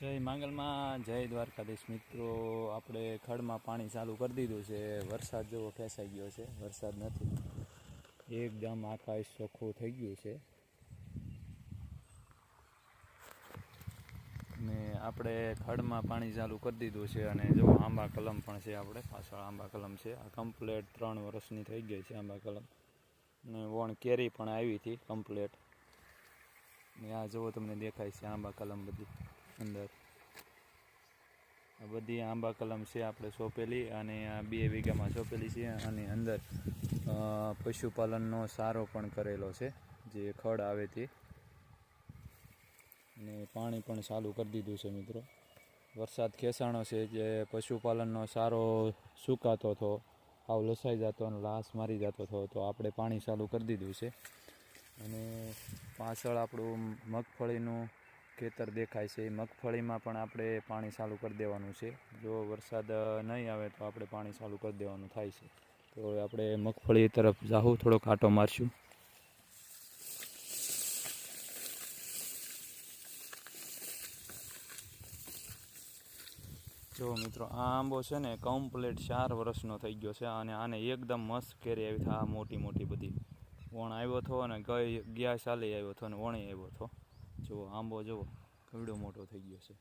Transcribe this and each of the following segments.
જય માંગલમાં, જય દ્વારકાધીશ મિત્રો. આપણે ખડમાં પાણી ચાલુ કરી દીધું છે. વરસાદ જેવો ખેંચાઈ ગયો છે, વરસાદ નથી, એકદમ આકાશ ચોખ્ખું થઈ ગયું છે. ને આપણે ખડમાં પાણી ચાલુ કરી દીધું છે. અને જો આંબા કલમ પણ છે, આપણે પાછળ આંબા કલમ છે. આ કમ્પ્લેટ 3 વર્ષની થઈ ગઈ છે આંબા કલમ. ને વણ કેરી પણ આવી હતી કમ્પ્લેટ. ને આ જુઓ, તમને દેખાય છે આંબા કલમ બધી અંદર. આ બધી આંબા કલમ છે આપણે સોંપેલી, અને આ 2 વીઘામાં સોંપેલી છે. અને અંદર પશુપાલનનો સારો પણ કરેલો છે, જે ખડ આવે તે. અને પાણી પણ ચાલુ કરી દીધું છે મિત્રો. વરસાદ ખેંચાણો છે, જે પશુપાલનનો સારો સુકાતો હતો, આવ લસાઈ જતો અને લાશ મારી જતો હતો, તો આપણે પાણી ચાલુ કરી દીધું છે. અને પાછળ આપણું મગફળીનું ખેતર દેખાય છે. મગફળીમાં પણ આપણે પાણી ચાલુ કરી દેવાનું છે. જો વરસાદ નહીં આવે તો આપણે પાણી ચાલુ કરી દેવાનું થાય છે. તો આપણે મગફળી તરફ જાહું, થોડો કાંટો મારશું. જો મિત્રો, આ આંબો છે ને કમ્પ્લેટ 4 વર્ષનો થઈ ગયો છે. અને આને એકદમ મસ્ત કેરી આવી હતી. આ મોટી મોટી બધી વણ આવ્યો હતો, અને ગયા સાલે આવ્યો હતો, અને વણી આવ્યો હતો. જુઓ આંબો, જુઓ કેવડો મોટો થઈ ગયો છે.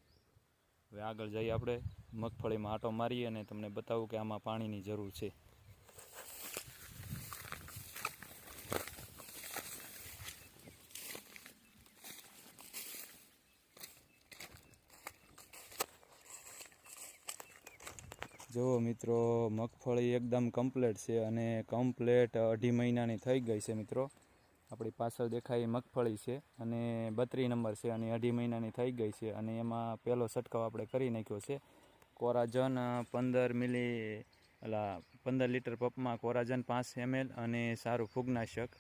હવે આગળ જઈએ, આપણે મગફળીમાં આંટો મારીએ અને તમને બતાવું કે આમાં પાણીની જરૂર છે. જુઓ મિત્રો, મગફળી એકદમ કમ્પ્લેટ છે, અને કમ્પ્લેટ 2.5 મહિનાની થઈ ગઈ છે મિત્રો. આપણી પાછળ દેખાય મગફળી છે, અને 32 નંબર છે, અને 2.5 મહિનાની થઈ ગઈ છે. અને એમાં પહેલો છંટકાવ આપણે કરી નાખ્યો છે. કોરાજન 15 લીટર પંપમાં કોરાજન 5 ml, અને સારું ફૂગનાશક,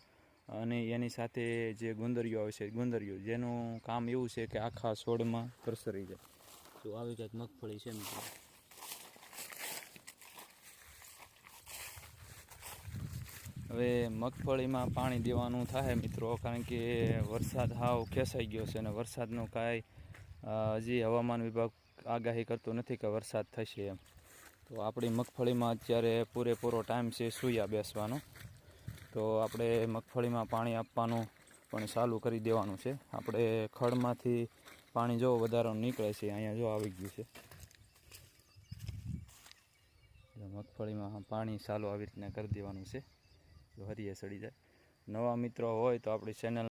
અને એની સાથે જે ગુંદરીઓ આવે છે, ગુંદરીઓ, જેનું કામ એવું છે કે આખા છોડમાં પ્રસરી જાય. તો આવી કંઈક મગફળી છે મિત્રો. હવે મગફળીમાં પાણી દેવાનું થાય મિત્રો, કારણ કે વરસાદ હાવ ખેંચાઈ ગયો છે. અને વરસાદનું કાંઈ હજી હવામાન વિભાગ આગાહી કરતું નથી કે વરસાદ થશે એમ. તો આપણી મગફળીમાં અત્યારે પૂરેપૂરો ટાઈમ છે સૂયા બેસવાનો. તો આપણે મગફળીમાં પાણી આપવાનું પણ ચાલુ કરી દેવાનું છે. આપણે ખડમાંથી પાણી જો વધારાનું નીકળે છે, અહીંયા જો આવી ગયું છે. મગફળીમાં પાણી ચાલુ આવી રીતના કરી દેવાનું છે, જો હરિયે સડી જાય. નવા મિત્રો હોય તો આપણી ચેનલ